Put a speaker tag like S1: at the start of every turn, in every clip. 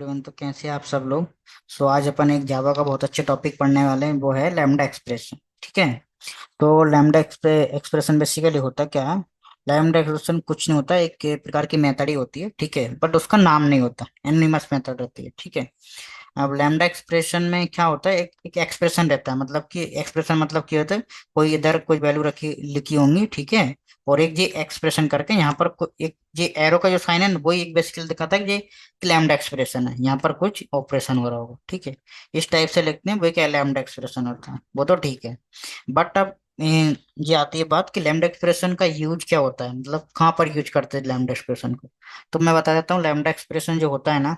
S1: Everyone, तो कैसे हैं आप सब लोग। आज अपन एक जावा का बहुत अच्छा टॉपिक पढ़ने वाले हैं, वो है लैम्डा एक्सप्रेशन। ठीक है। तो लैम्डा एक्सप्रेशन बेसिकली होता क्या है। लैम्डा एक्सप्रेशन कुछ नहीं होता, एक प्रकार की मेथड ही होती है। ठीक है, बट उसका नाम नहीं होता, एनोनिमस मेथड रहती है। ठीक है। अब लैम्डा एक्सप्रेशन में क्या होता है, एक एक्सप्रेशन रहता है, मतलब कि एक्सप्रेशन मतलब क्या होता है। कोई इधर कोई वैल्यू रखी लिखी होंगी, ठीक है। और एक ये एक्सप्रेशन करके यहाँ पर एक ये एरो का जो साइन है वही एक बेसिकली दिखाता है कि ये लैम्डा एक्सप्रेशन है, यहाँ पर कुछ ऑपरेशन हो रहा होगा। ठीक है। इस टाइप से लिखते हैं, वो क्या लैम्डा एक्सप्रेशन होता है, वो तो ठीक है। बट अब ये आती है बात कि लैम्डा एक्सप्रेशन का यूज क्या होता है, मतलब कहाँ पर यूज करते हैं लैम्डा एक्सप्रेशन को। तो मैं बता देता हूँ, लैम्डा एक्सप्रेशन जो होता है ना,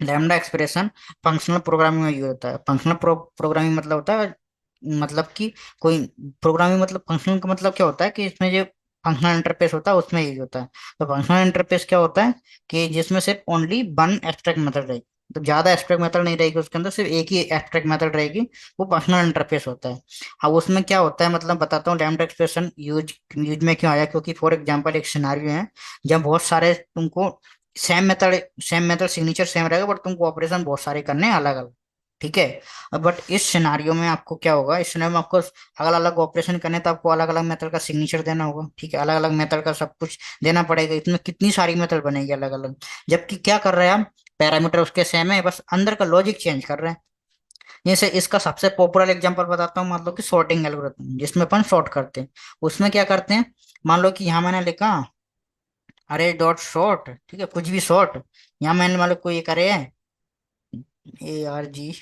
S1: लैम्डा एक्सप्रेशन फंक्शनल प्रोग्रामिंग में यूज होता है। फंक्शनल प्रोग्रामिंग मतलब होता है, मतलब कि कोई प्रोग्रामिंग, मतलब फंक्शनल का मतलब क्या होता है कि इसमें जो फंक्शनल इंटरफेस होता है उसमें यूज होता है। तो फंक्शनल इंटरफेस क्या होता है कि जिसमें सिर्फ ओनली वन एब्स्ट्रैक्ट मेथड रहेगी। तो ज्यादा एब्स्ट्रैक्ट मेथड नहीं रहेगी, उसके अंदर सिर्फ एक ही एब्स्ट्रैक्ट मेथड रहेगी। वो फंक्शनल इंटरफेस होता है। अब उसमें क्या होता है, मतलब बताता हूँ लैम्डा एक्सप्रेशन यूज यूज में क्यों आया। क्योंकि फॉर एग्जांपल एक सिनारियो है जब बहुत सारे तुमको सेम मेथड सिग्नेचर सेम रहेगा, बट तुमको ऑपरेशन बहुत सारे करने हैं अलग अलग। ठीक है। अब बट इस सिनारियो में आपको क्या होगा, इस सिनारियो में आपको अलग अलग ऑपरेशन करने हैं, तो आपको अलग अलग मेथड का सिग्नेचर देना होगा। ठीक है, अलग अलग मेथड का सब कुछ देना पड़ेगा। इसमें कितनी सारी मेथड बनेगी अलग अलग। जबकि क्या कर रहे हैं आप, पैरामीटर उसके सेम है, बस अंदर का लॉजिक चेंज कर रहे हैं। जैसे इसका सबसे पॉपुलर एग्जांपल बताता हूँ, मान लो कि सॉर्टिंग एल्गोरिथम जिसमें अपन सॉर्ट करते हैं। उसमें क्या करते हैं, मान लो कि यहाँ मैंने लिखा अरे डॉट शॉर्ट, ठीक है, कुछ भी शॉर्ट। यहाँ मैंने मान लो कोई एक अरे है, ARGS,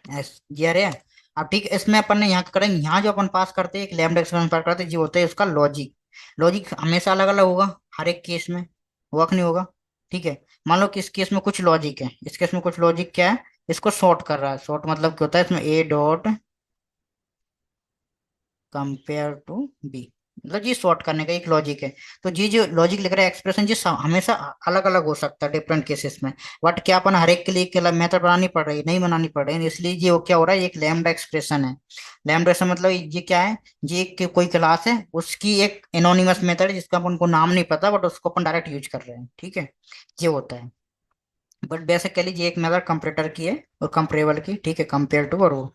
S1: है। अब ठीक है, इसमें अपन ने यहाँ क्या करेंगे, यहाँ जो अपन पास करते हैं एक लैम्डा एक्सप्रेशन पास करते हैं, जो होता है उसका लॉजिक। लॉजिक हमेशा अलग अलग होगा, हर एक केस में होगा कि नहीं होगा। ठीक है। मान लो कि इस केस में कुछ लॉजिक है, इस केस में कुछ लॉजिक क्या है, इसको सॉर्ट कर रहा है। सॉर्ट मतलब क्या होता है, इसमें A dot compare to B, मतलब ये सॉर्ट करने का एक लॉजिक है। तो ये जो लॉजिक लिख रहा है एक्सप्रेशन, जी हमेशा अलग अलग हो सकता है डिफरेंट केसेस में। बट क्या अपन हर एक के लिए एक मेथड बनानी पड़ रही है, नहीं बनानी पड़ रही है, इसलिए ये वो क्या हो रहा है, ये एक लैम्डा एक्सप्रेशन है। लैम्डा एक्सप्रेशन मतलब ये क्या है, ये एक कोई क्लास है, उसकी एक एनोनिमस मेथड है जिसका अपन को नाम नहीं पता, बट उसको अपन डायरेक्ट यूज कर रहे हैं। ठीक है, ये होता है। बट बेसिकली ये एक मेथड कंपेरेटर की है और कंपेरेबल की। ठीक है, कंपेयर टू और वो,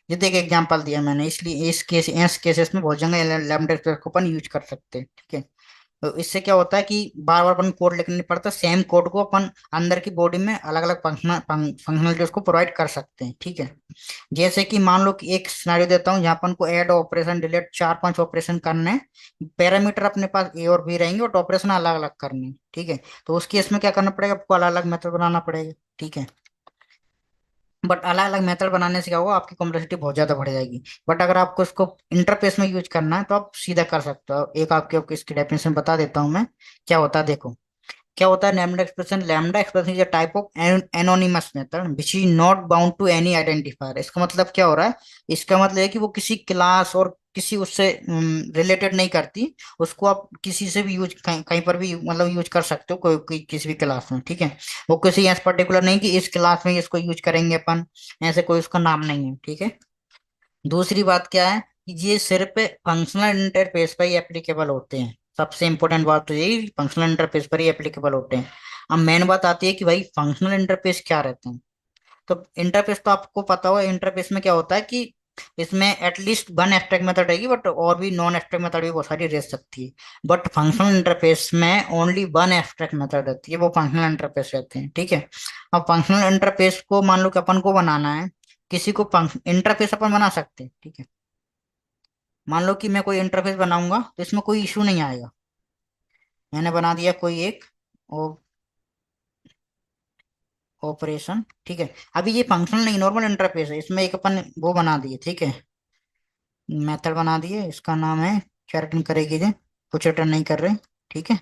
S1: ये देख एग्जांपल दिया मैंने, इसलिए इस केसेस में बहुत जगह लैम्डा एक्सप्रेशन को अपन यूज कर सकते हैं। ठीक है। तो इससे क्या होता है कि बार बार अपन कोड लिखना नहीं पड़ता, सेम कोड को अपन अंदर की बॉडी में अलग अलग फंक्शनलिटीज को प्रोवाइड कर सकते हैं। ठीक है। जैसे कि मान लो कि एक सिनेरियो देता हूँ जहाँ अपन को ऐड ऑपरेशन डिलीट चार पांच ऑपरेशन करने हैं। पैरामीटर अपने पास ए और बी रहेंगे और ऑपरेशन अलग अलग करने हैं। ठीक है। तो उस केस में क्या करना पड़ेगा, आपको अलग अलग मेथड बनाना पड़ेगा। ठीक है। बट अलग अलग मेथड बनाने से क्या होगा, आपकी कॉम्प्लेक्सिटी बहुत ज्यादा बढ़ जाएगी। बट अगर आपको इसको इंटरफेस में यूज करना है तो आप सीधा कर सकते हो। एक आपके इसकी डेफिनेशन बता देता हूँ मैं, क्या होता है देखो। क्या होता है lambda expression is a type of anonymous method which is not bound to any identifier. इसका मतलब क्या हो रहा है, इसका मतलब है कि वो किसी क्लास और किसी उससे रिलेटेड नहीं करती। उसको आप किसी से भी यूज कहीं पर भी मतलब यूज कर सकते हो, किसी भी क्लास में। ठीक है। वो किसी ऐसे पर्टिकुलर नहीं कि इस क्लास में इसको यूज करेंगे अपन, ऐसे कोई उसका नाम नहीं है। ठीक है। दूसरी बात क्या है कि ये सिर्फ फंक्शनल इंटरफेस पर ही एप्लीकेबल होते हैं। सबसे इंपॉर्टेंट बात तो यही, फंक्शनल इंटरफेस पर ही एप्लीकेबल होते हैं। अब मेन बात आती है कि भाई फंक्शनल इंटरफेस क्या रहते हैं। तो इंटरफेस तो आपको पता होगा, इंटरफेस में क्या होता है कि इसमें एटलीस्ट वन एब्स्ट्रैक्ट मेथड रहेगी, बट और भी नॉन एब्स्ट्रैक्ट मेथड भी बहुत सारी रह सकती है। बट फंक्शनल इंटरफेस में ओनली वन एब्स्ट्रैक्ट मेथड रहती है, वो फंक्शनल इंटरफेस रहते हैं। ठीक है। अब फंक्शनल इंटरफेस को मान लो कि अपन को बनाना है, किसी को इंटरफेस अपन बना सकते हैं। ठीक है। मान लो कि मैं कोई इंटरफेस बनाऊंगा तो इसमें कोई इशू नहीं आएगा। मैंने बना दिया कोई एक ऑपरेशन। ठीक है। अभी ये फंक्शनल नहीं, नॉर्मल इंटरफेस है, इसमें एक अपन वो बना दिए। ठीक है, मेथड बना दिए, इसका नाम है, क्या रिटर्न करेगी ये, कुछ रिटर्न नहीं कर रहे। ठीक है,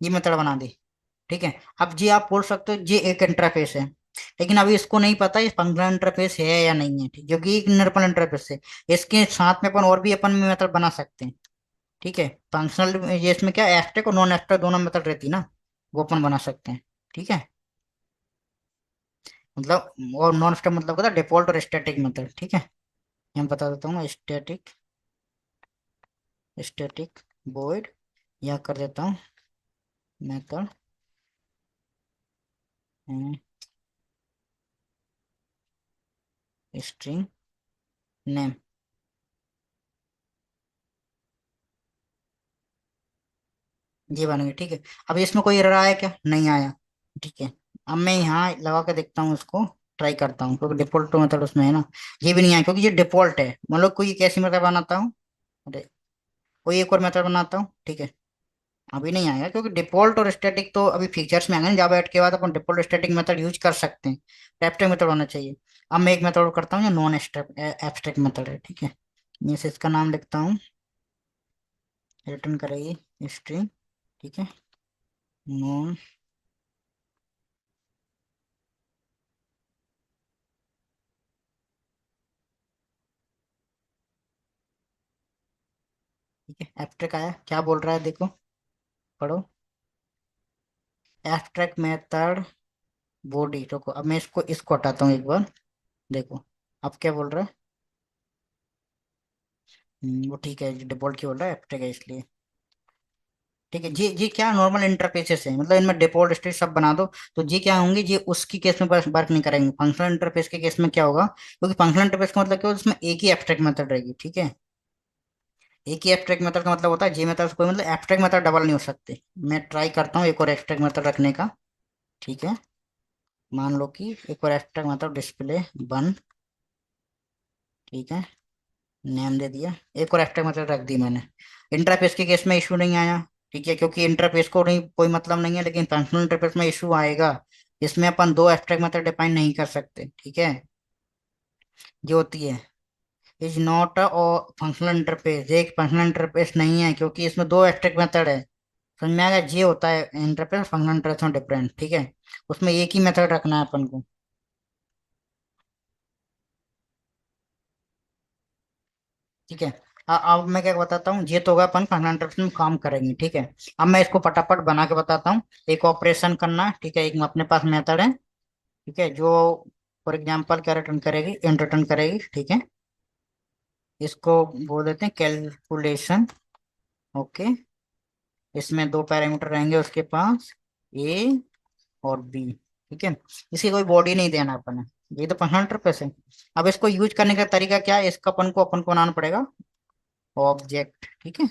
S1: ये मेथड बना दी। ठीक है। अब जी आप बोल सकते हो ये एक इंटरफेस है, लेकिन अभी इसको नहीं पता ये फंक्शनल इंटरफेस है या नहीं है। ठीक, क्योंकि एक नॉर्मल इंटरफेस है। इसके साथ में अपन और भी अपन मेथड बना सकते हैं। ठीक है। फंक्शनल ये इसमें क्या एस्टेक और नॉन एस्टेक दोनों मेथड रहती ना, वो अपन बना सकते हैं। ठीक है। मतलब और नॉन स्टेटिक मतलब होता है डिफॉल्ट और स्टैटिक मेथड। ठीक है, मैं बता देता हूँ। स्टैटिक, स्टैटिक वॉइड या कर देता हूँ मेथड स्ट्रिंग नेम। ये बन गई, ठीक है। अब इसमें कोई एरर आया क्या? नहीं आया, ठीक है। अब मैं यहाँ लगा के देखता हूँ उसको, ट्राई करता हूँ, क्योंकि डिफॉल्ट मेथड उसमें है ना। ये भी नहीं आया क्योंकि ये डिफॉल्ट है। मतलब कोई कैसी मेथड बनाता हूँ, अरे कोई एक और मेथड बनाता हूँ, ठीक है। अभी नहीं आएगा क्योंकि डिफॉल्ट और स्टैटिक तो अभी फीचर्स में आएंगे ना, जावा 8 के बाद अपन डिफॉल्ट स्टैटिक मेथड यूज कर सकते हैं। एब्स्ट्रैक्ट मेथड होना चाहिए। अब मैं एक मेथड और करता हूँ जो नॉन एब्स्ट्रैक्ट मेथड है, ठीक है। मैं से इसका नाम लिखता हूँ, रिटर्न करेगी स्ट्रिंग, ठीक है। नॉन, ठीक है। एब्स्ट्रैक्ट आया, क्या बोल रहा है देखो, पढ़ो। एब्स्ट्रैक्ट मेथड बॉडी, रुको अब मैं इसको हटाता हूँ एक बार, देखो अब क्या बोल रहा है। वो ठीक है, डिफॉल्ट की बोल रहा है, एब्स्ट्रैक्ट है इसलिए। ठीक है, जी क्या नॉर्मल इंटरफेसेस है, मतलब इनमें डिफॉल्ट स्टेट सब बना दो। तो जी क्या होंगे, जी उसकी केस में बस वर्क नहीं करेंगे। फंक्शनल इंटरफेस के केस में क्या होगा, क्योंकि फंक्शनल इंटरफेस का मतलब क्या होता है, उसमें एक ही एब्स्ट्रैक्ट मेथड रहेगी, ठीक है। एक ही एब्स्ट्रैक्ट मेथड का मतलब होता है, जी मेथड कोई मतलब एब्स्ट्रैक्ट मेथड डबल नहीं हो सकते। मैं ट्राई करता हूँ एक और एब्स्ट्रैक्ट मेथड रखने का, ठीक है। मान लो कि एक और एब्स्ट्रैक्ट मेथड डिस्प्ले बन, ठीक है। नेम दे दिया, एक और एब्स्ट्रैक्ट मेथड रख दी मैंने। इंटरफेस के केस में इशू नहीं आया, ठीक है, क्योंकि इंटरफेस को नहीं कोई मतलब नहीं है, लेकिन फंक्शनल इंटरफेस में इशू आएगा। इसमें अपन दो एब्स्ट्रैक्ट मेथड डिफाइन नहीं कर सकते, ठीक है। जो होती है is not a functional interface, एक फंक्शनल इंटरफेस नहीं है क्योंकि इसमें दो एब्स्ट्रैक्ट मेथड है। समझ में आ गया, ये होता है इंटरफेस, फंक्शनल इंटरफेस में डिफरेंट, ठीक है। उसमें एक ही मेथड रखना है अपन को, ठीक है। अब मैं क्या बताता हूँ, ये तो होगा अपन फंक्शनल इंटरफेस में काम करेंगे, ठीक है। अब मैं इसको फटाफट बना के बताता हूँ। एक ऑपरेशन करना है, ठीक है, एक अपने पास मेथड है, ठीक है, जो फॉर एग्जांपल क्या रिटर्न करेगी, इंट रिटर्न करेगी, ठीक है। इसको बोल देते हैं कैलकुलेशन, ओके। इसमें दो पैरामीटर रहेंगे उसके पास, ए और बी, ठीक है। इसकी कोई बॉडी नहीं देना अपन ने, ये तो फंक्शनल इंटरफेस है। अब इसको यूज करने का तरीका क्या है, इसका अपन को बनाना पड़ेगा ऑब्जेक्ट, ठीक है।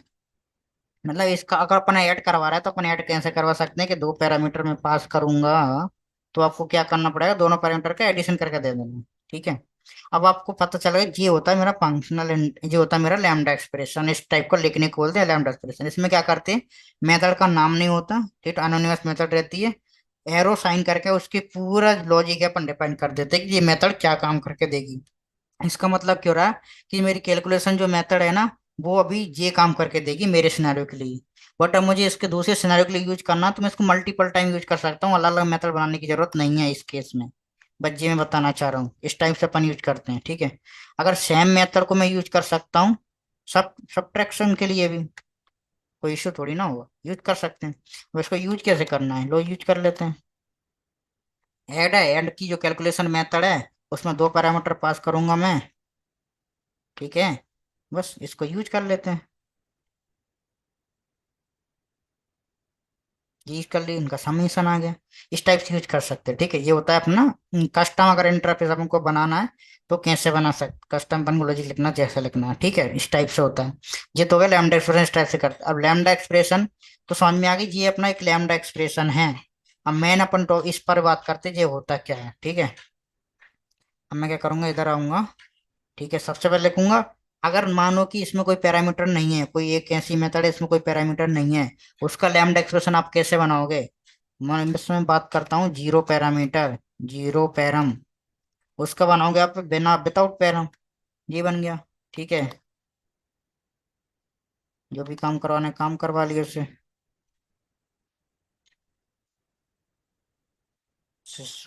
S1: मतलब इसका अगर अपन ऐड करवा रहा है तो अपन ऐड कैसे करवा सकते हैं कि दो पैरामीटर में पास करूंगा, तो आपको क्या करना पड़ेगा, दोनों पैरामीटर का एडिशन करके दे देना, ठीक है। अब आपको पता चलेगा ये होता है मेरा फंक्शनल, ये होता है मेरा लैम्डा एक्सप्रेशन। इस टाइप को लिखने को बोलते हैं लैम्डा एक्सप्रेशन। इसमें क्या करते हैं, मेथड का नाम नहीं होता, ठीक, अनोनिमस मेथड रहती है। एरो साइन करके उसकी पूरा लॉजिक अपन डिफाइन कर देते हैं कि ये मेथड क्या काम करके देगी। इसका मतलब क्यों रहा कि मेरी कैलकुलेशन जो मेथड है ना, वो अभी ये काम करके देगी मेरे सिनेरियो के लिए। बट अब मुझे इसके दूसरे सिनेरियो के लिए यूज करना, तो मैं इसको मल्टीपल टाइम यूज कर सकता हूँ, अलग अलग मेथड बनाने की जरूरत नहीं है इस केस में। बस ये मैं बताना चाह रहा हूँ, इस टाइप से अपन यूज करते हैं, ठीक है। अगर सेम मेथड को मैं यूज कर सकता हूँ सब्ट्रैक्शन के लिए भी, कोई इश्यू थोड़ी ना होगा, यूज कर सकते हैं। अब इसको यूज कैसे करना है, लो यूज कर लेते हैं। ऐड है, ऐड की जो कैलकुलेशन मेथड है, उसमें दो पैरामीटर पास करूंगा मैं, ठीक है। बस इसको यूज कर लेते हैं, यूज कर ली, उनका समेशन आ गया। इस टाइप से यूज कर सकते हैं, ठीक है। ये होता है अपना कस्टम, अगर इंटरफेस अपन को बनाना है तो कैसे बना सकते, कस्टम अपन को लॉजिक लिखना जैसे लिखना है, ठीक है, इस टाइप से होता है। ये तो हो गया लैम्डा एक्सप्रेशन, इस टाइप से करते हैं। अब लैम्डा एक्सप्रेशन तो समझ में आ गई, ये अपना एक लैम्डा एक्सप्रेशन है। अब मैन अपन तो इस पर बात करते हैं, ये होता क्या है, ठीक है। अब मैं क्या करूंगा, इधर आऊंगा, ठीक है। सबसे पहले लिखूंगा, अगर मानो कि इसमें कोई पैरामीटर नहीं है, कोई एक ऐसी मेथड है इसमें कोई पैरामीटर नहीं है, उसका लैम्डा एक्सप्रेशन आप कैसे बनाओगे। मैं इसमें बात करता हूँ जीरो पैरामीटर, जीरो पैरम, उसका बनाओगे आप बिना विदाउट पैरम, ये बन गया, ठीक है। जो भी काम करवाना है काम करवा लिया उससे।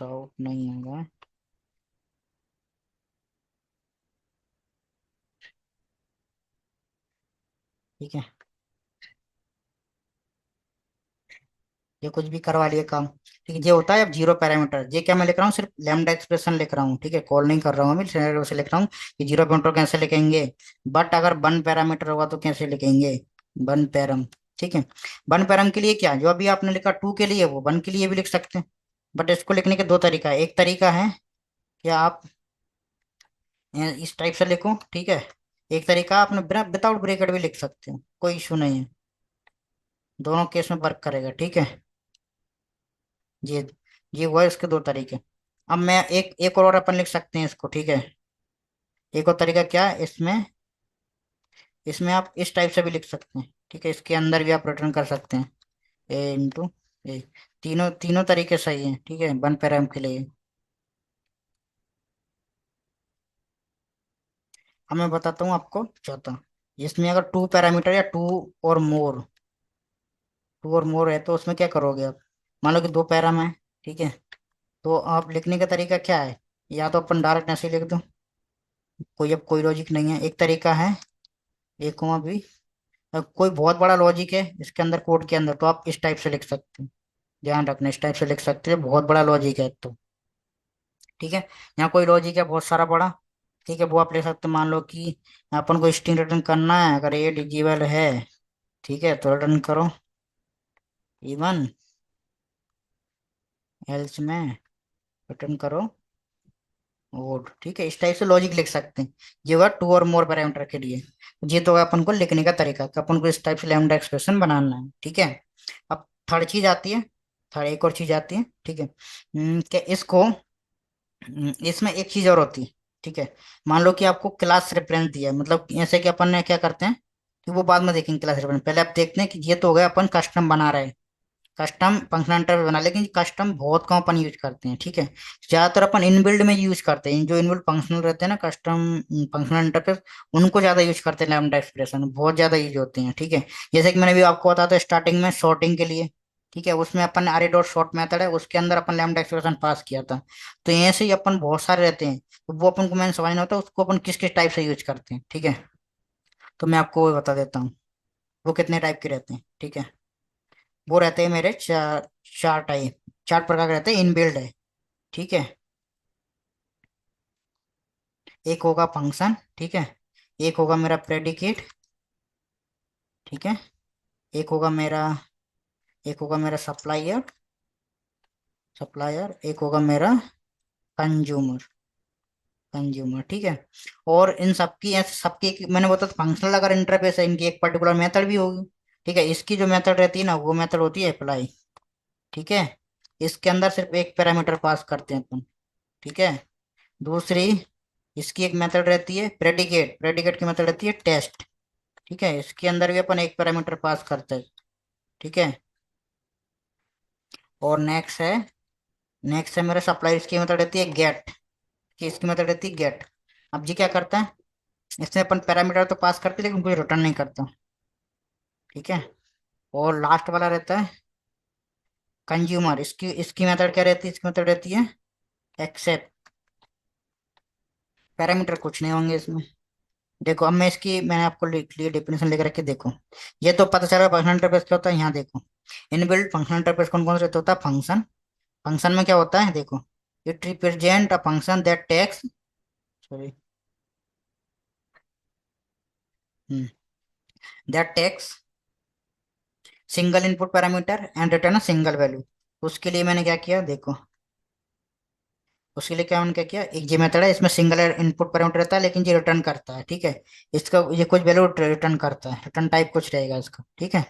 S1: आउट नहीं होगा, ठीक है। ये कुछ भी करवा लिए काम, ठीक है। ये होता है अब जीरो पैरामीटर, ये क्या मैं लिख रहा हूँ, सिर्फ लैम्डा एक्सप्रेशन लिख रहा हूँ, ठीक है, कॉल नहीं कर रहा हूँ, अभी सिनेरियो से लिख रहा हूँ कि जीरो पैरामीटर कैसे लिखेंगे। बट अगर वन पैरामीटर होगा तो कैसे लिखेंगे, वन पैरम, ठीक है। वन पैरम के लिए क्या, जो अभी आपने लिखा टू के लिए वो वन के लिए भी लिख सकते हैं। बट इसको लिखने के दो तरीका है। एक तरीका है कि आप इस टाइप से लिखो, ठीक है। एक तरीका आपने बिना विदाउट ब्रैकेट भी लिख सकते हो, कोई इशू नहीं है। दोनों केस में वर्क करेगा, ठीक है। ये ये हुआ इसके दो तरीके। अब मैं एक एक और अपन लिख सकते हैं इसको, ठीक है। एक और तरीका क्या है इसमें, इसमें आप इस टाइप से भी लिख सकते हैं, ठीक है। इसके अंदर भी आप रिटर्न कर सकते हैं ए इंटू ए। तीनों तीनों तरीके सही हैं, ठीक है, वन पैराम के लिए। अब मैं बताता हूँ आपको चौथा। इसमें अगर टू पैरामीटर या टू और मोर है तो उसमें क्या करोगे आप। मान लो कि दो पैराम है, ठीक है। तो आप लिखने का तरीका क्या है, या तो अपन डायरेक्ट ऐसे ही लिख दो, कोई अब कोई लॉजिक नहीं है। एक तरीका है ए कोमा बी, कोई बहुत बड़ा लॉजिक है इसके अंदर, कोड के अंदर, तो आप इस टाइप से लिख सकते हो। ध्यान रखना, इस टाइप से लिख सकते हो, बहुत बड़ा लॉजिक है तो, ठीक है। यहाँ कोई लॉजिक है बहुत सारा बड़ा, ठीक है, वो आप ले सकते हो। मान लो कि अपन को स्ट्रिंग रिटर्न करना है, अगर ए डिजिबल है, ठीक है, तो रिटर्न करो इवन, एल्स में रिटर्न करो ओड, ठीक है। इस टाइप से लॉजिक लिख सकते हैं। ये हुआ टू और मोर पैरामीटर के लिए। ये तो है अपन को लिखने का तरीका कि अपन को इस टाइप से लैम्डा एक्सप्रेशन बनाना है, ठीक है। अब थर्ड चीज आती है, थर्ड एक और चीज आती है, ठीक है। कि इसको इसमें एक चीज और होती है, ठीक है। मान लो कि आपको क्लास रेफरेंस दिया है, मतलब ऐसे कि अपन ने क्या करते हैं कि वो बाद में देखेंगे क्लास रेफरेंस, पहले आप देखते हैं कि ये तो हो गया अपन कस्टम बना रहे हैं, कस्टम फंक्शनल इंटरफेस बना, लेकिन कस्टम बहुत कम अपन यूज करते हैं, ठीक है। ज्यादातर अपन इनबिल्ड में यूज करते हैं, जो इनबिल्ड फंक्शनल रहते हैं ना कस्टम फंक्शनल इंटरफेस, उनको ज्यादा यूज करते हैं, लैम्डा एक्सप्रेशन बहुत ज्यादा यूज होते हैं, ठीक है। जैसे कि मैंने भी आपको बताया था स्टार्टिंग में शॉर्टिंग के लिए, ठीक है, उसमें अपन ने अरे डॉट शॉर्ट मेथड है, उसके अंदर अपन लैम्डा एक्सप्रेशन पास किया था। तो ऐसे ही अपन बहुत सारे रहते हैं, तो वो अपन को मैंने समझना होता है उसको अपन किस किस टाइप से यूज करते हैं, ठीक है। तो मैं आपको वो बता देता हूँ वो कितने टाइप के रहते हैं, ठीक है। वो रहते हैं मेरे चार, चार टाइप, चार प्रकार के रहते हैं, इनबिल्ड है, ठीक है। एक होगा फंक्शन, ठीक है। एक होगा मेरा प्रेडिकेट, ठीक है। एक होगा मेरा एक होगा मेरा सप्लायर, एक होगा मेरा कंज्यूमर, ठीक है। और इन सबकी ऐसे सबकी मैंने बताया फंक्शनल अगर इंटरफेस है, इनकी एक पर्टिकुलर मेथड भी होगी, ठीक है। इसकी जो मेथड रहती है ना, वो मेथड होती है अप्लाई, ठीक है। इसके अंदर सिर्फ एक पैरामीटर पास करते हैं अपन, ठीक है। दूसरी, इसकी एक मेथड रहती है प्रेडिकेट, की मेथड रहती है टेस्ट, ठीक है। इसके अंदर भी अपन एक पैरामीटर पास करते हैं, ठीक है। और नेक्स्ट है मेरा सप्लाई, इसकी मेथड रहती है गेट, कि इसकी मेथड रहती है गेट। अब जी क्या करता है, इसमें अपन पैरामीटर तो पास करते हैं लेकिन कोई रिटर्न नहीं करता, ठीक है। और लास्ट वाला रहता है कंज्यूमर, इसकी इसकी मेथड क्या रहती है, इसकी मेथड रहती है एक्सेप्ट। पैरामीटर कुछ नहीं होंगे इसमें। देखो अब मैंने आपको लिख लिया डेफिनेशन लेकर रखे, देखो ये तो पता चला फंक्शन इंटरफेस क्या होता है। यहाँ देखो इनबिल्ट फंक्शन इंटरफेस कौन कौन से होता है, फंक्शन, फंक्शन में क्या होता है देखो, it represent a function that takes, sorry, that takes single input parameter and return a single value. उसके लिए मैंने क्या किया देखो, उसके लिए क्या मैंने क्या किया, एक जी मेथड है, इसमें सिंगल इनपुट पैरामीटर रहता है लेकिन ये रिटर्न करता है, ठीक है। इसका ये कुछ वैल्यू रिटर्न करता है, रिटर्न टाइप कुछ रहेगा इसका, ठीक है।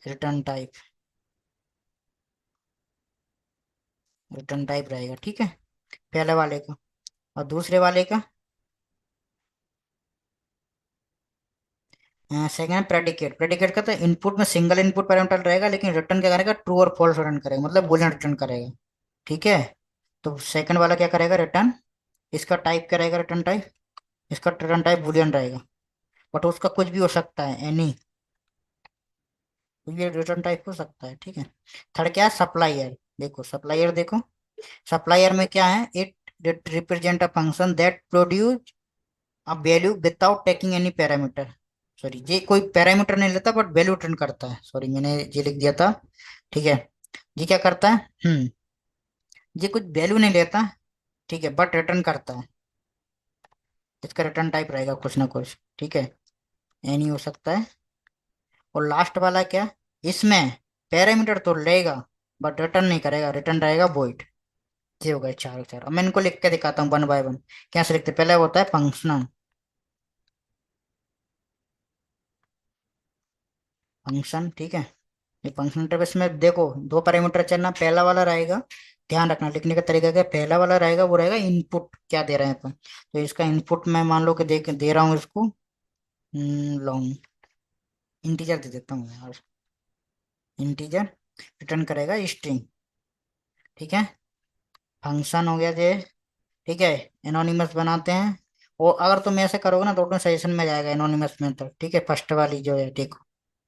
S1: रिटर्न टाइप रहेगा, ठीक है, पहले वाले का। और दूसरे वाले का सेकंड प्रेडिकेट, का तो इनपुट में सिंगल इनपुट पैरामीटर रहेगा लेकिन रिटर्न क्या करेगा, ट्रू और फॉल्स रिटर्न करेगा, मतलब बूलियन रिटर्न करेगा, ठीक है। तो सेकंड वाला क्या करेगा, रिटर्न, इसका टाइप क्या रहेगा, रिटर्न टाइप, इसका रिटर्न टाइप बूलियन रहेगा, बट उसका कुछ भी हो सकता है एनी, ये रिटर्न टाइप हो सकता है, ठीक है। थर्ड क्या है, सप्लायर। देखो सप्लायर देखो, सप्लायर में क्या है, it represent a function that produce a value without taking any parameter, sorry ये कोई पैरामीटर नहीं लेता बट वैल्यू रिटर्न करता है, सॉरी मैंने ये लिख दिया था, ठीक है। ये क्या करता है, ये कुछ वैल्यू नहीं लेता, ठीक है, बट रिटर्न करता है। इसका रिटर्न टाइप रहेगा कुछ ना कुछ, ठीक है, एनी हो सकता है। और लास्ट वाला क्या, इसमें पैरामीटर तो लेगा बट रिटर्न नहीं करेगा, रिटर्न रहेगा वॉइड। ये हो गए चार चार। अब मैं इनको लिख के दिखाता हूँ वन बाय वन। कैसे लिखते हैं? पहले होता है फंक्शनल। फंक्शन, ठीक है। ये फंक्शन इंटरफेस में देखो दो पैरामीटर चलना, पहला वाला रहेगा, ध्यान रखना लिखने का तरीका क्या है, पहला वाला रहेगा वो रहेगा इनपुट, क्या दे रहे हैं अपन। तो इसका इनपुट मैं मान लो कि दे रहा हूँ इसको लॉन्ग, इंटीजर दे देता हूँ यार, इंटीजर। रिटर्न करेगा स्ट्रिंग, ठीक है। फंक्शन हो गया ये, ठीक है। एनोनिमस बनाते हैं। और अगर तुम ऐसे करोगे ना तो ऑटो सजेशन में जाएगा एनोनिमस मेथड, ठीक है, फर्स्ट वाली जो है, देखो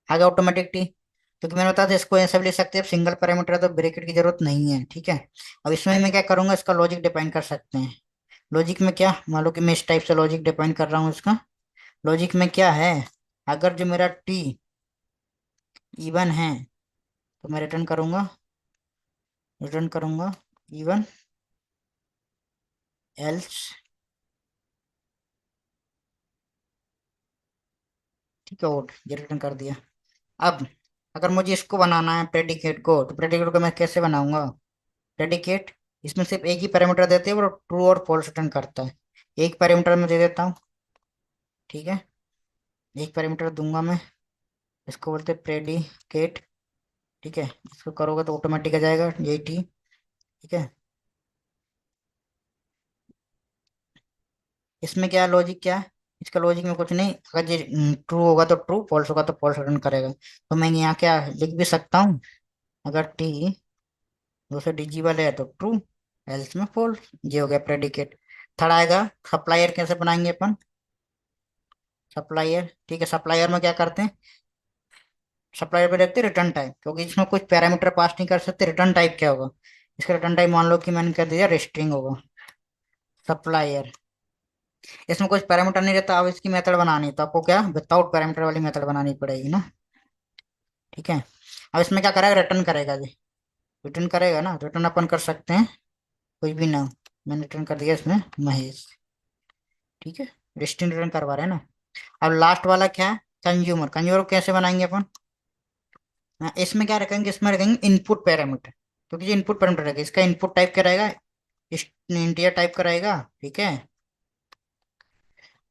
S1: आगे ऑटोमेटिक टी। क्योंकि मैंने बताया था इसको ऐसे भी ले सकते हैं, सिंगल पैरामीटर है तो ब्रैकेट की जरूरत नहीं है, ठीक है। अब इसमें मैं क्या करूंगा, इसका लॉजिक डिफाइन कर सकते हैं। लॉजिक में क्या, मान लो कि मैं इस टाइप से लॉजिक डिफाइन कर रहा हूँ इसका। लॉजिक में क्या है, अगर जो मेरा टी इवन है तो मैं रिटर्न करूंगा इवन, एल्स, ठीक है, और ये रिटर्न कर दिया। अब अगर मुझे इसको बनाना है प्रेडिकेट को, तो प्रेडिकेट को मैं कैसे बनाऊंगा, प्रेडिकेट, इसमें सिर्फ एक ही पैरामीटर देते हैं, वो ट्रू और फॉल्स रिटर्न करता है। एक पैरामीटर में दे देता हूँ, ठीक है, एक पैरामीटर दूंगा मैं, इसको बोलते हैं प्रेडिकेट, ठीक है। इसको करोगे तो ऑटोमेटिक आ जाएगा ये टी, ठीक है। इसमें क्या लॉजिक क्या है, इसका लॉजिक में कुछ नहीं, अगर ये ट्रू होगा तो ट्रू, फॉल्स होगा तो फॉल्स रिटर्न करेगा। तो मैं यहाँ क्या लिख भी सकता हूँ, अगर टी दूसरे डिजिबल है तो ट्रू, एल्स में फॉल्स। ये हो गया प्रेडिकेट। थर्ड आएगा सप्लायर, कैसे बनाएंगे अपन, सप्लायर, ठीक है। सप्लायर में क्या करते हैं, सप्लायर पे देखते हैं रिटर्न टाइप, क्योंकि इसमें कुछ पैरामीटर पास नहीं कर सकते, रिटर्न टाइप क्या होगा, इसका रिटर्न टाइप मान लो कि मैंने कह दिया रेस्ट्रिंग होगा। सप्लायर, इसमें कुछ पैरामीटर नहीं रहता, अब इसकी मेथड बनानी है तो आपको क्या विदाउट पैरामीटर वाली मेथड बनानी पड़ेगी ना, ठीक है। अब इसमें क्या करेगा, रिटर्न करेगा जी, रिटर्न करेगा ना, रिटर्न अपन कर सकते हैं कोई भी नाम। मैंने रिटर्न कर दिया इसमें महेश, ठीक है। रेस्टिंग रिटर्न करवा रहे हैं ना। अब लास्ट वाला क्या है, कंज्यूमर। कंज्यूमर को कैसे बनाएंगे अपन, हाँ, इसमें क्या रखेंगे, इसमें रखेंगे इनपुट पैरामीटर, क्योंकि जो इनपुट पैरामीटर रहेगा इसका इनपुट टाइप क्या रहेगा, इंटीजर टाइप का रहेगा, ठीक है।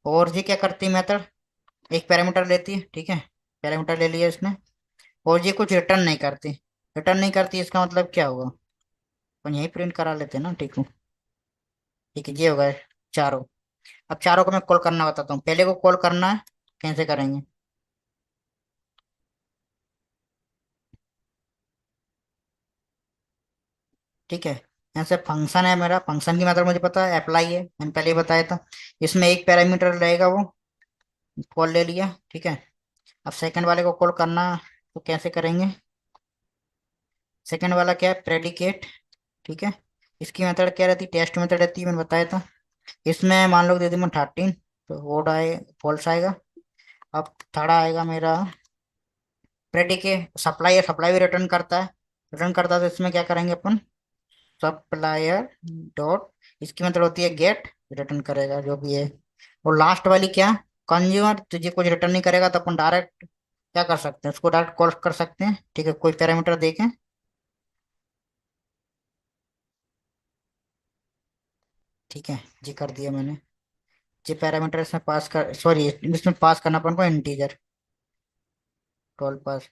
S1: और ये क्या करती है मेथड, एक पैरामीटर लेती है, ठीक है, पैरामीटर ले लिया इसने। और ये कुछ रिटर्न नहीं करती, रिटर्न नहीं करती इसका मतलब क्या होगा, अपन यही प्रिंट करा लेते हैं ना, ठीक है। ठीक है, ये होगा चारों। अब चारों को मैं कॉल करना बताता हूँ, पहले को कॉल करना है, कैसे करेंगे, ठीक है। ऐसे फंक्शन है मेरा, फंक्शन की मेथड मुझे पता है, अप्लाई है, मैंने पहले ही बताया था। इसमें एक पैरामीटर रहेगा, वो कॉल ले लिया, ठीक है। अब सेकंड वाले को कॉल करना, तो कैसे करेंगे, सेकंड वाला क्या है, प्रेडिकेट, ठीक है। इसकी मेथड क्या रहती है, टेस्ट मेथड रहती है, मैंने बताया था। इसमें मान लो दे दी मैं 13, तो वोट आए, फॉल्स आएगा। अब थर्ड आएगा मेरा प्रेडिकेट, सप्लायर, सप्लाई भी रिटर्न करता है, रिटर्न करता है, तो इसमें क्या करेंगे अपन, सप्लायर डॉट, इसकी मतलब होती है गेट, रिटर्न करेगा जो भी है। और लास्ट वाली क्या, कंज्यूमर, तुझे कुछ रिटर्न नहीं करेगा तो अपन डायरेक्ट क्या कर सकते हैं, उसको डायरेक्ट कॉल कर सकते हैं, ठीक है, कोई पैरामीटर देके, ठीक है। जी कर दिया मैंने, जी पैरामीटर इसमें पास कर, सॉरी इसमें पास करना अपन को इंटीजर, टोल पास,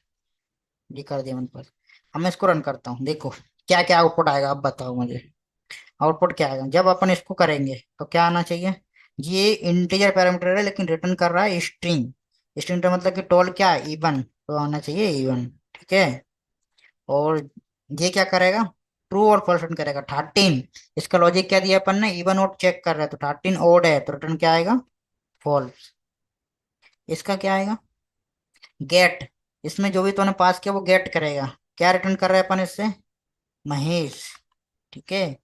S1: जी कर दिया मैंने पास। अब मैं इसको रन करता हूँ, देखो क्या क्या आउटपुट आएगा, अब बताओ मुझे आउटपुट क्या आएगा। जब अपन इसको करेंगे तो क्या आना चाहिए, ये इंटीजर पैरामीटर है लेकिन रिटर्न कर रहा है स्ट्रिंग, स्ट्रिंग का मतलब कि टोल क्या है, इवन, तो आना चाहिए इवन, ठीक है। और ये क्या करेगा, ट्रू और फॉल्स रिटर्न करेगा। 13, इसका लॉजिक क्या दिया अपन ने, इवन ओड चेक कर रहा है, तो 13 ओड है तो रिटर्न क्या आएगा, फॉल्स। इसका क्या आएगा, गेट, इसमें जो भी तूने पास किया वो गेट करेगा, क्या रिटर्न कर रहा है अपन इससे, महेश, ठीक है।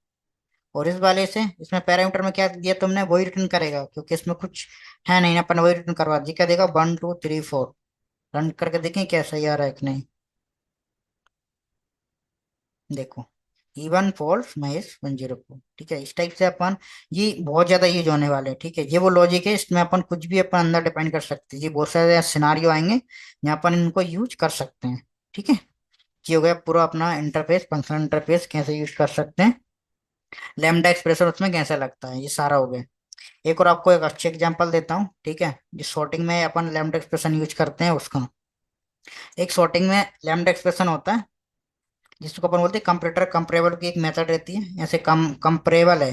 S1: और इस वाले से, इसमें पैरामीटर में क्या दिया तुमने, वही रिटर्न करेगा, क्योंकि इसमें कुछ है नहीं ना, अपन वही रिटर्न करवा जी, क्या देगा 1 2 3 4। रन करके देखें क्या सही आ रहा है कि नहीं, देखो इवन फॉल्स महेश 104। ठीक है, इस टाइप से अपन, ये बहुत ज्यादा यूज होने वाले हैं। ठीक है, ये वो लॉजिक है, इसमें अपन कुछ भी अपन अंदर डिफाइन कर सकते हैं जी, बहुत सारे सिनारियो आएंगे यहाँ अपन इनको यूज कर सकते हैं। ठीक है, ये हो गया पूरा अपना इंटरफेस, फंक्शनल इंटरफेस कैसे यूज कर सकते हैं, लैम्डा एक्सप्रेशन उसमें कैसे लगता है, ये सारा हो गया। एक और आपको एक अच्छे एग्जांपल देता हूँ। ठीक है, जिस सॉर्टिंग में अपन लैम्डा एक्सप्रेशन यूज करते हैं उसका, एक सॉर्टिंग में लैम्डा एक्सप्रेशन होता है जिसको अपन बोलते हैं कंपरेटर कंपरेबल की एक मेथड रहती है, ऐसे कंपरेबल है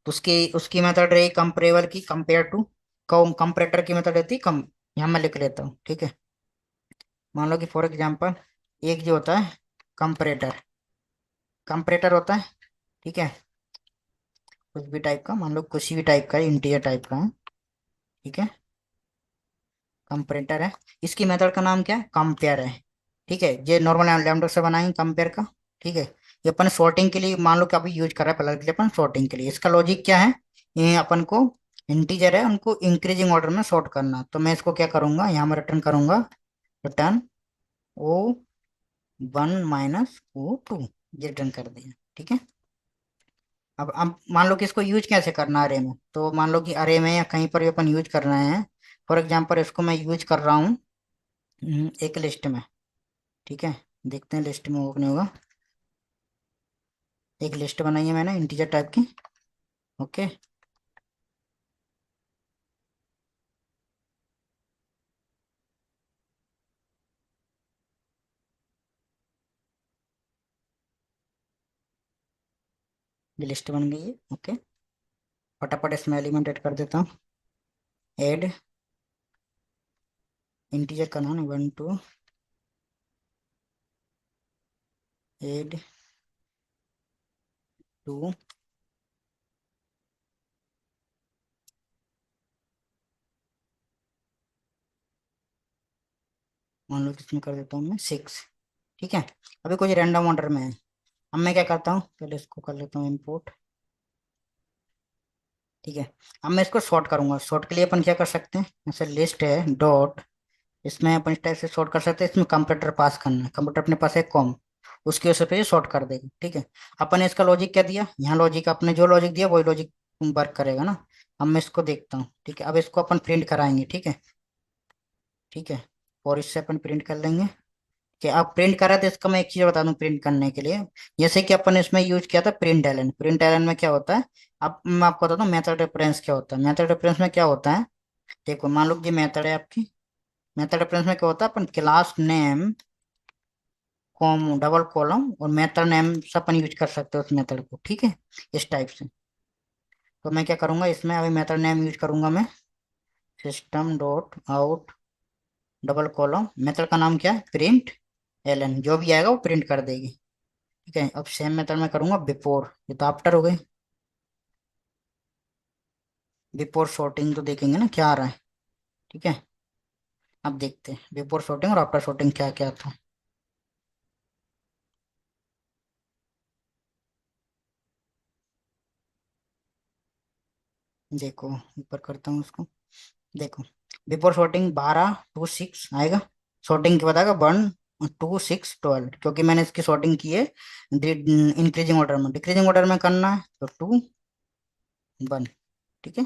S1: तो उसकी उसकी मेथड रही कंपरेबल की, कंपेयर टू कंपरेटर की मेथड रहती है कम। यहाँ मैं लिख लेता हूँ। ठीक है, मान लो कि फॉर एग्जांपल एक जो होता है कंपरेटर, कंपरेटर होता है। ठीक है, कुछ भी टाइप का, मान लो किसी भी टाइप का इंटीजर टाइप का है। ठीक है, कंपरेटर है, इसकी मेथड का नाम क्या है, कंपेयर है। ठीक है, ये नॉर्मल लैम्डा से बनाएंगे कंपेयर का। ठीक है, ये अपन सॉर्टिंग के लिए मान लो कि अभी यूज कर रहा है, पहले के लिए अपन सॉर्टिंग के लिए, इसका लॉजिक क्या है, ये अपन को इंटीजर है उनको इंक्रीजिंग ऑर्डर में सॉर्ट करना, तो मैं इसको क्या करूंगा, यहाँ मैं रिटर्न करूंगा, रिटर्न ओ वन माइनस ओ टू, ये रिटर्न कर दिया। ठीक है, अब मान लो कि इसको यूज कैसे करना है अरे में, तो मान लो कि अरे में या कहीं पर भी अपन यूज कर रहे हैं। फॉर एग्जाम्पल इसको मैं यूज कर रहा हूँ एक लिस्ट में। ठीक है, देखते हैं लिस्ट में होगा कि नहीं होगा। एक लिस्ट बनाई है मैंने इंटीजर टाइप की। ओके, ये लिस्ट बन गई है। ओके, फटाफट इसमें एलिमेंट ऐड कर देता हूँ। ऐड इंटीजर का नाम 1 2, ऐड 2, मान लो किसमें कर देता हूँ मैं 6। ठीक है, अभी कुछ रैंडम ऑर्डर में है। अब मैं क्या करता हूँ, पहले इसको कर लेता हूँ इम्पोर्ट। ठीक है, अब मैं इसको सॉर्ट करूंगा, सॉर्ट के लिए अपन क्या कर सकते हैं, जैसे लिस्ट है डॉट, इसमें अपन इस टाइप से सॉर्ट कर सकते हैं, इसमें कंप्यूटर पास करना है, कंप्यूटर अपने पास है कॉम, उसके उस पे सॉर्ट कर देगा। ठीक है, अपन ने इसका लॉजिक क्या दिया, यहाँ लॉजिक अपने जो लॉजिक दिया वही लॉजिक वर्क करेगा ना। अब मैं इसको देखता हूँ। ठीक है, अब इसको अपन प्रिंट कराएंगे। ठीक है, ठीक है, और इससे अपन प्रिंट कर लेंगे कि आप प्रिंट करा तो इसका मैं एक चीज बता दूं प्रिंट करने के लिए, जैसे कि अपन ने इसमें यूज किया था प्रिंट एलन, प्रिंट एलन में क्या होता है, अब मैं आपको बताता हूँ मेथड रेफरेंस क्या होता है। मेथड रेफरेंस में क्या होता है, देखो मान लो कि मेथड है आपकी, मेथड रेफरेंस में क्या होता है, अपन क्लास नेम कॉम डबल कॉलम और मेथड नेम सब अपन यूज कर सकते हो उस मेथड को। ठीक है, इस टाइप से, तो मैं क्या करूंगा इसमें, अभी मेथड नेम यूज करूंगा मैं, system dot out double column, method का नाम क्या है प्रिंट एलन, जो भी आएगा वो प्रिंट कर देगी। ठीक है, अब सेम मेथड में करूंगा बिफोर, ये तो आफ्टर हो गई, बिफोर शॉर्टिंग तो देखेंगे ना क्या आ रहा है। ठीक है, अब देखते हैं बिफोर शॉर्टिंग और आफ्टर शॉर्टिंग क्या क्या था। देखो ऊपर करता हूँ उसको, देखो बिफोर शॉर्टिंग 12 to 6 आएगा, शॉर्टिंग के बताएगा 1 2 6 12, क्योंकि मैंने इसकी शॉर्टिंग की है इंक्रीजिंग ऑर्डर में, डिक्रीजिंग ऑर्डर में करना है तो 2 1। ठीक है,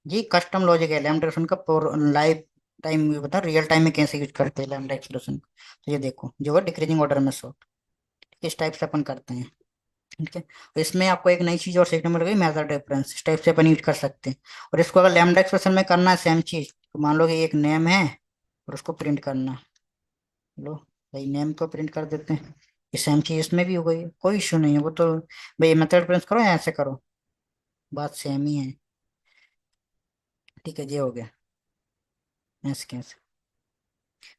S1: ये कस्टम लॉजिक है लैम्डा एक्सप्रेशन का, लाइव टाइम बता रियल टाइम में कैसे यूज करते हैं लैम्डा एक्सप्रेशन, तो ये देखो जो है डिक्रीजिंग ऑर्डर में सॉर्ट, इस टाइप से अपन करते हैं। ठीक है, तो इसमें आपको एक नई चीज और सीखने मिल गई, मेथड रेफरेंस, इस टाइप से अपन यूज कर सकते हैं। और इसको अगर लैम्डा एक्सप्रेशन में करना है सेम चीज, तो मान लो कि एक नेम है और उसको प्रिंट करना है, लो भाई नेम को प्रिंट कर देते हैं, ये सेम चीज इसमें भी हो गई, कोई इशू नहीं है वो तो, भाई मेथड रेफरेंस करो या ऐसे करो, बात सेम ही है। ठीक है, ये हो गया ऐसे कैसे,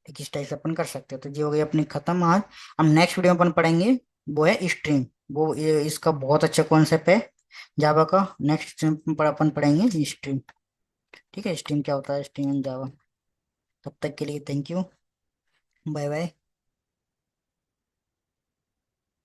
S1: ठीक इस टाइप से अपन कर सकते हैं। तो ये हो गई अपनी खत्म आज। हम नेक्स्ट वीडियो में अपन पढ़ेंगे वो है स्ट्रिंग, वो इसका बहुत अच्छा कॉन्सेप्ट है जावा का, नेक्स्ट पर अपन पढ़ेंगे स्ट्रिंग। ठीक है, स्ट्रिंग क्या होता है, स्ट्रिंग इन जावा। तब तक के लिए थैंक यू, बाय बाय।